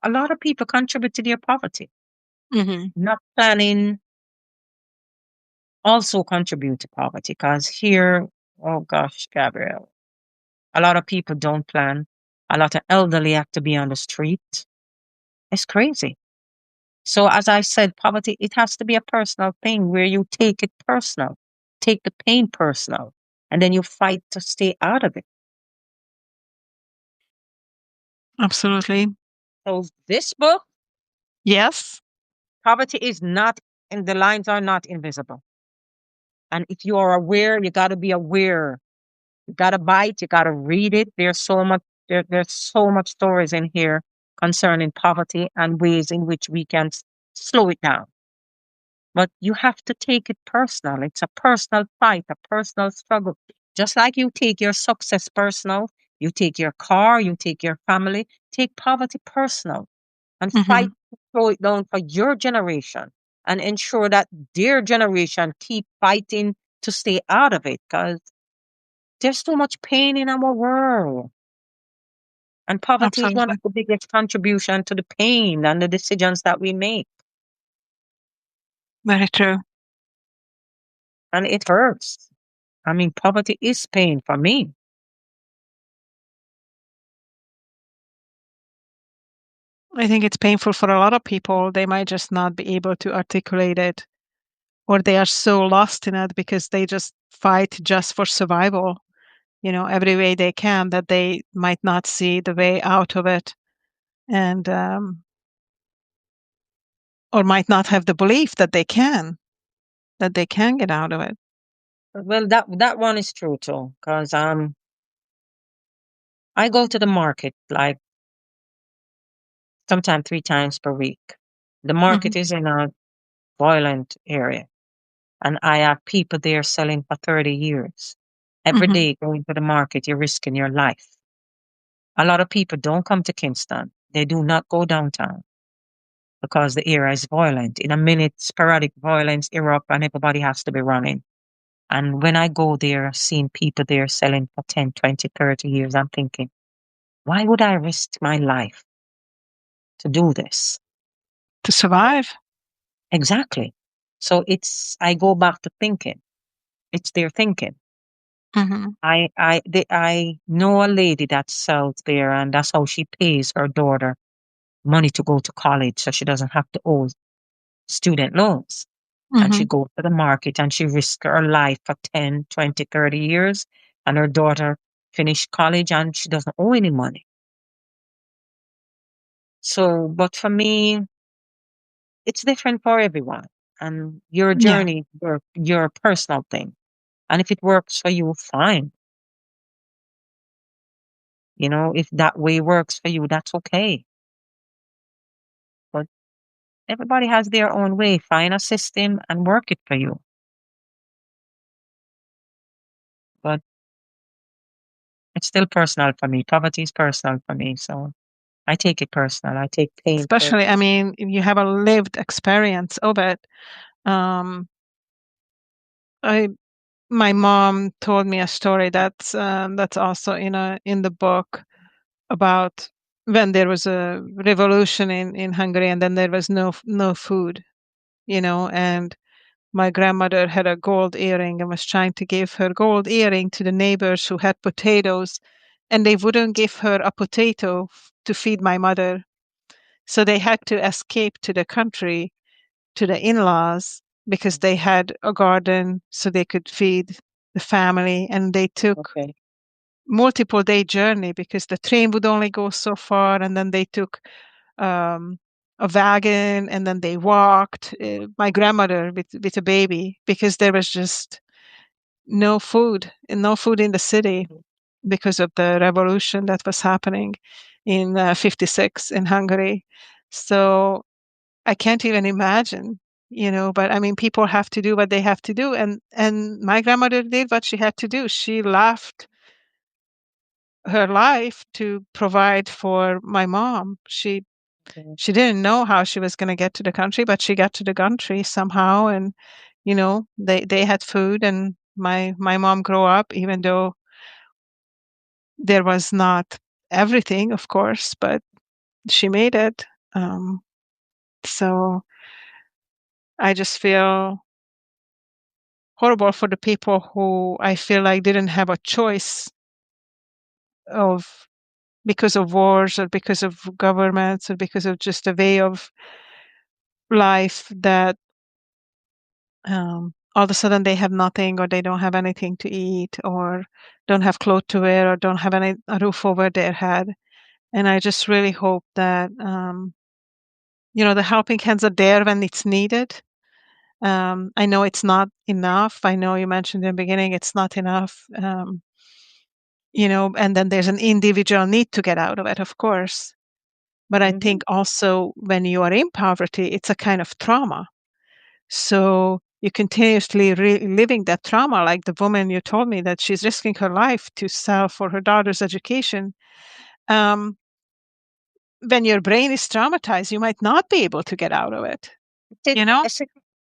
A lot of people contribute to their poverty. Hmm. Not planning also contribute to poverty because here, oh gosh, Gabrielle, a lot of people don't plan. A lot of elderly have to be on the street. It's crazy. So as I said, poverty, it has to be a personal thing where you take it personal, take the pain personal, and then you fight to stay out of it. Absolutely. So this book Yes. Poverty is not, and the lines are not invisible. And if you are aware, you got to be aware. You got to bite. You got to read it. There's so much. There's so much stories in here concerning poverty and ways in which we can slow it down. But you have to take it personal. It's a personal fight, a personal struggle. Just like you take your success personal, you take your car, you take your family, take poverty personal and fight Mhm. to slow it down for your generation and ensure that their generation keep fighting to stay out of it because there's so much pain in our world. And poverty is one of Absolutely. the biggest contribution to the pain and the decisions that we make. Very true. And it hurts. I mean, poverty is pain for me. I think it's painful for a lot of people. They might just not be able to articulate it, or they are so lost in it because they just fight just for survival, every way they can, that they might not see the way out of it, and or might not have the belief that they can get out of it. Well, that one is true too, because I go to the market like sometimes 3 times per week. The Hmm. market is in a violent area, and I have people there selling for 30 years. Every Hmm. day going to the market, you're risking your life. A lot of people don't come to Kingston. They do not go downtown because the area is violent. In a minute, sporadic violence erupt and everybody has to be running. And when I go there, seeing people there selling for 10, 20, 30 years, I'm thinking, why would I risk my life to do this? To survive. Exactly. So I go back to thinking. It's their thinking. Hmm. I know a lady that sells there, and that's how she pays her daughter money to go to college, so she doesn't have to owe student loans. And she Hmm. goes to the market and she risks her life for 10, 20, 30 years, and her daughter finished college and she doesn't owe any money. So, but for me, it's different for everyone, and your Yeah. journey, your personal thing. And if it works for you, fine. If that way works for you, that's okay. But everybody has their own way. Find a system and work it for you. But it's still personal for me. Poverty is personal for me. So I take it personal. I take pain Especially, I personal. mean, you have a lived experience of it. Um, I My mom told me a story that's also in the book about when there was a revolution in Hungary, and then there was no food, and my grandmother had a gold earring and was trying to give her gold earring to the neighbors who had potatoes, and they wouldn't give her a potato to feed my mother. So they had to escape to the country, to the in-laws, because they had a garden so they could feed the family, and they took Okay. multiple day journey because the train would only go so far, and then they took um, a wagon, and then they walked, my grandmother with a baby, because there was just no food, and no food in the city Mhm. because of the revolution that was happening in 56 in Hungary. So I can't even imagine, but I mean, people have to do what they have to do. And my grandmother did what she had to do. She left her life to provide for my mom. She Okay. she didn't know how she was going to get to the country, but she got to the country somehow. And they had food, and my mom grew up, even though there was not everything, of course, but she made it. So I just feel horrible for the people who I feel like didn't have a choice of because of wars, or because of governments, or because of just a way of life, that all of a sudden they have nothing, or they don't have anything to eat, or don't have clothes to wear, or don't have a roof over their head. And I just really hope that the helping hands are there when it's needed. I know it's not enough. I know you mentioned in the beginning it's not enough. And then there's an individual need to get out of it, of course. But I Mhm. think also when you are in poverty, it's a kind of trauma. So you're continuously reliving that trauma, like the woman you told me that she's risking her life to sell for her daughter's education. Um, when your brain is traumatized, you might not be able to get out of it, you know?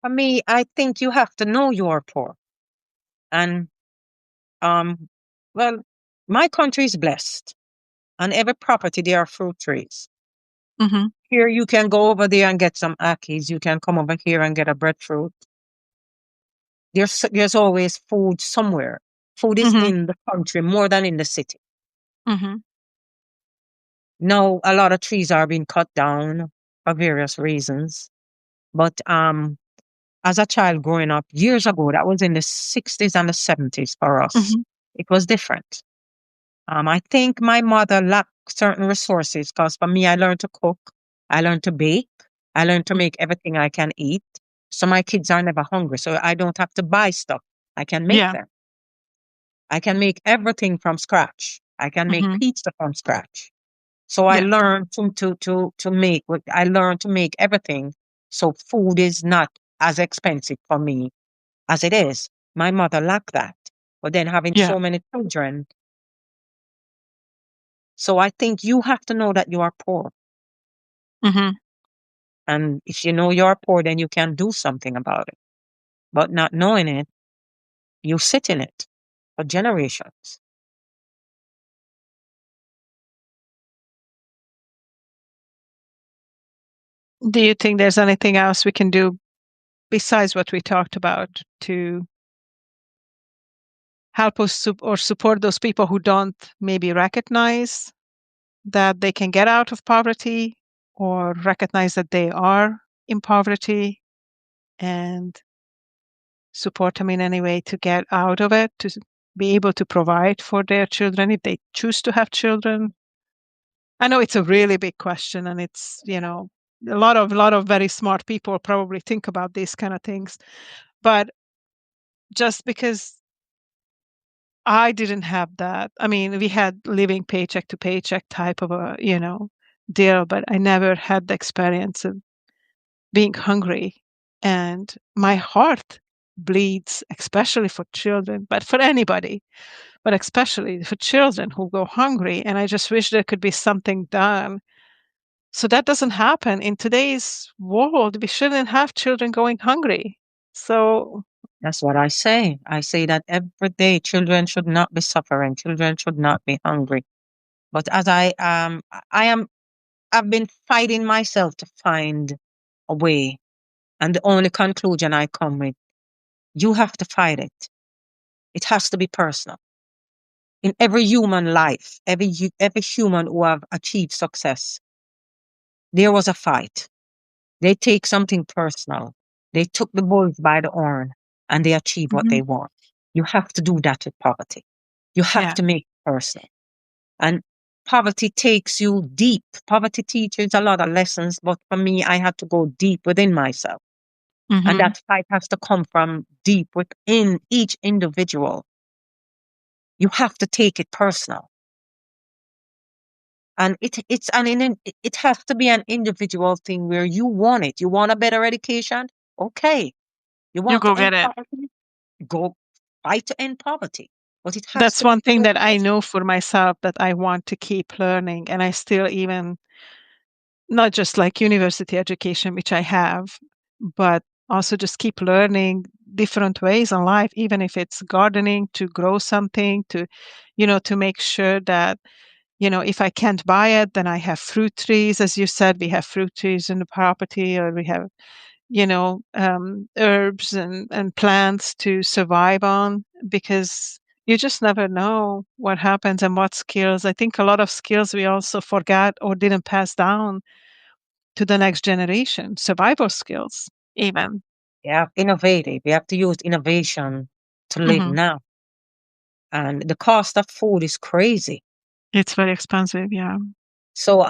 For me, I think you have to know you are poor. And um, well, my country is blessed. On every property, there are fruit trees. Hmm. Here, you can go over there and get some akis. You can come over here and get a breadfruit. There's always food somewhere. Food is Hmm. in the country more than in the city. Hmm. Now, a lot of trees are being cut down for various reasons. But as a child growing up years ago, that was in the 60s and the 70s for us. Hmm. It was different. I think my mother lacked certain resources because for me, I learned to cook, I learned to bake, I learned to make everything I can eat. So my kids are never hungry. So I don't have to buy stuff. I can make Yeah. them. I can make everything from scratch. I can make Hmm. pizza from scratch. So I Yeah. learned to make I learned to make everything. So food is not as expensive for me as it is. My mother lacked that. But then having Yeah. so many children, so I think you have to know that you are poor. Hmm. And if you know you're poor, then you can do something about it. But not knowing it, you sit in it for generations. Do you think there's anything else we can do besides what we talked about to help us or support those people who don't maybe recognize that they can get out of poverty or recognize that they are in poverty and support them in any way to get out of it, to be able to provide for their children if they choose to have children? I know it's a really big question and it's, a lot of very smart people probably think about these kind of things. But just because I didn't have that. I mean, we had living paycheck to paycheck type of a, deal, but I never had the experience of being hungry. And my heart bleeds, especially for children, but for anybody, but especially for children who go hungry. And I just wish there could be something done. So that doesn't happen in today's world. We shouldn't have children going hungry. So, That's what I say. I say that every day children should not be suffering. Children should not be hungry. But as I've been fighting myself to find a way. And the only conclusion I come with, you have to fight it. It has to be personal. In every human life, every human who have achieved success, there was a fight. They take something personal. They took the bulls by the horn and they achieve what mhm, they want. You have to do that with poverty. You have yeah. to make it personal. And poverty takes you deep. Poverty teaches a lot of lessons, but for me, I had to go deep within myself. And Hmm. that fight has to come from deep within each individual. You have to take it personal. And it has to be an individual thing where you want it. You want a better education? Okay. You You want go to end get it. poverty? Go fight to end poverty. But it has That's to be one thing your that I person. know for myself that I want to keep learning. And I still even, not just like university education, which I have, but also just keep learning different ways in life, even if it's gardening to grow something, to make sure that, if I can't buy it, then I have fruit trees. As you said, we have fruit trees in the property, or we have, herbs and plants to survive on, because you just never know what happens and what skills. I think a lot of skills we also forgot or didn't pass down to the next generation, survival skills, even. Yeah, innovative. We have to use innovation to live Hmm. now. And the cost of food is crazy. It's very expensive. Yeah. So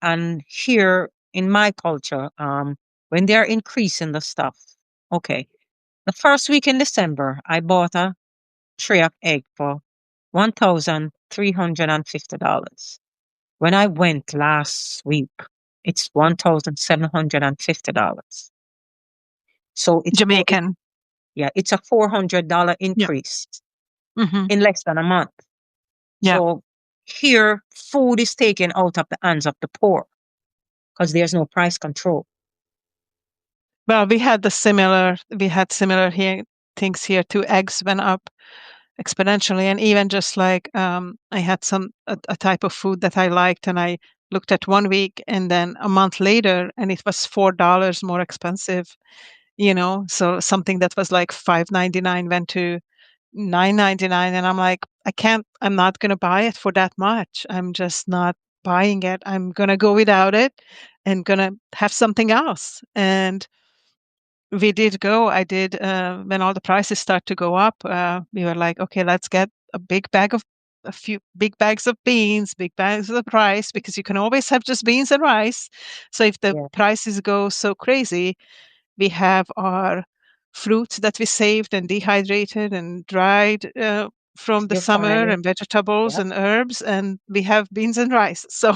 and here in my culture, when they're increasing the stuff, okay, the first week in December, I bought a tray of egg for $1,350. When I went last week, it's $1,750. So Jamaican. yeah, it's a $400 Yeah. increase Hmm. in less than a month. Yeah. So here, food is taken out of the hands of the poor because there's no price control. Well, we had similar here things here too. Eggs went up exponentially, and even just like I had a type of food that I liked, and I looked at 1 week, and then a month later, and it was $4 more expensive. So something that was like $5.99 went to $9.99, and I'm like, I'm not gonna buy it for that much. I'm just not buying it. I'm gonna go without it and gonna have something else. And we did go. I did when all the prices start to go up. We were like, okay, let's get a few big bags of beans, big bags of rice, because you can always have just beans and rice. So if the Yeah, prices go so crazy, we have our fruits that we saved and dehydrated and dried from the you're summer, fine. and vegetables Yep. and herbs, and we have beans and rice. So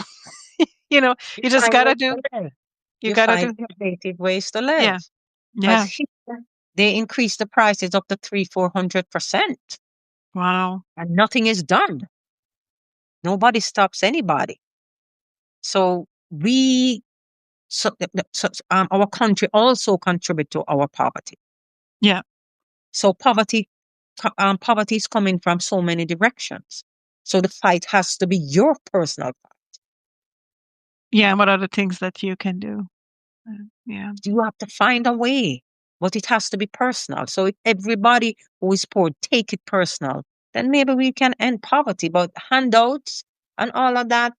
you know, You you just find gotta ways do. to live. You You gotta find do. innovative ways to live. Yeah, Because yeah. here they increase the prices up to 300-400%, Wow. and nothing is done. Nobody stops anybody. So our country also contribute to our poverty. Yeah, So poverty is coming from so many directions. So the fight has to be your personal fight. yeah. What are the things that you can do? Yeah. You have to find a way, but it has to be personal. So if everybody who is poor take it personal, then maybe we can end poverty. But handouts and all of that,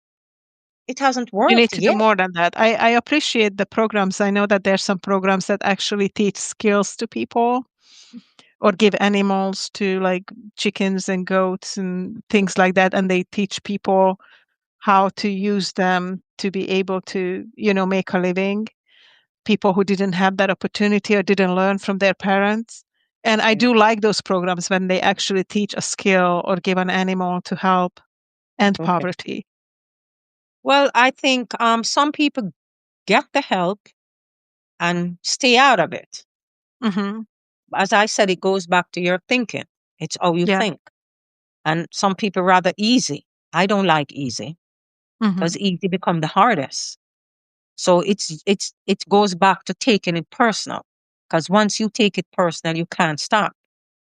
it hasn't You need worked to do yet. more than that. I appreciate the programs. I know that there's some programs that actually teach skills to people or give animals to like chickens and goats and things like that. And they teach people how to use them to be able to, make a living. People who didn't have that opportunity or didn't learn from their parents. And I Yeah. do like those programs when they actually teach a skill or give an animal to help end Okay. poverty. Well, I think some people get the help and stay out of it. Hmm. As I said, it goes back to your thinking. It's how you Yeah. think. And some people rather easy. I don't like easy because Hmm. easy become the hardest. So it goes back to taking it personal. Because once you take it personal, you can't stop.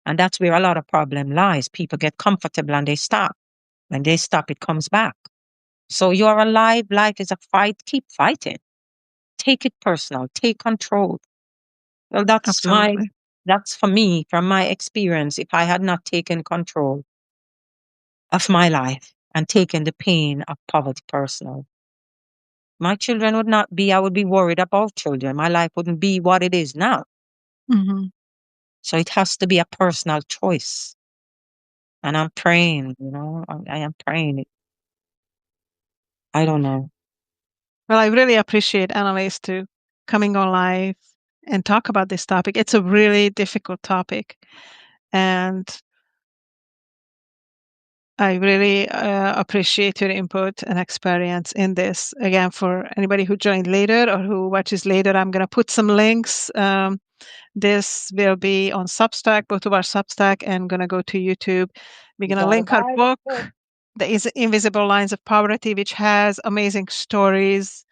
And that's where a lot of problem lies. People get comfortable and they stop. When they stop, it comes back. So you're alive. Life is a fight. Keep fighting. Take it personal. Take control. Well, Absolutely. that's for me, from my experience. If I had not taken control of my life and taken the pain of poverty personal, my children would not be, I would be worried about children. My life wouldn't be what it is now. Hmm. So it has to be a personal choice. And I'm praying, I am praying. I don't know. Well, I really appreciate Annalise to coming on live and talk about this topic. It's a really difficult topic, and I really appreciate your input and experience in this. Again, for anybody who joined later or who watches later, I'm going to put some links. This will be on Substack, both of our Substack, and going to go to YouTube. We're You going to gotta link our buy the book, book. The Invisible Lines of Poverty, which has amazing stories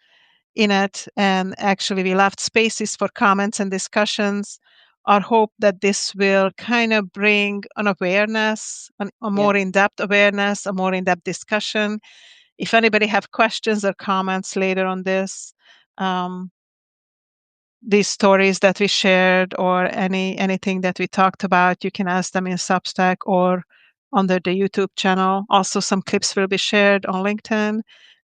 in it. And actually, we left spaces for comments and discussions. Our hope that this will kind of bring an awareness, a Yeah. more in-depth awareness, a more in-depth discussion. If anybody have questions or comments later on this, um, these stories that we shared or anything that we talked about, you can ask them in Substack or under the YouTube channel. Also, some clips will be shared on LinkedIn,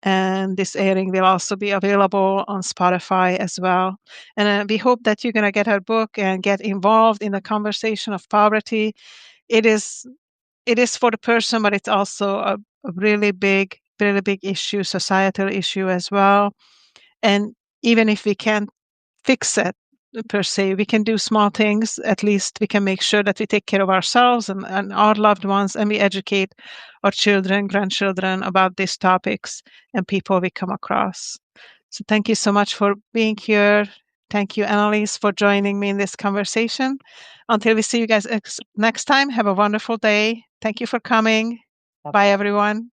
and this airing will also be available on Spotify as well. And we hope that you're going to get our book and get involved in the conversation of poverty. It is it is for the person, but it's also a really big issue, societal issue as well. And even if we can't fix it per se, we can do small things. At least we can make sure that we take care of ourselves and our loved ones, and we educate our children, grandchildren about these topics and people we come across. So thank you so much for being here. Thank you, Annelise, for joining me in this conversation. Until we see you guys next time, have a wonderful day. Thank you for coming. Bye, everyone.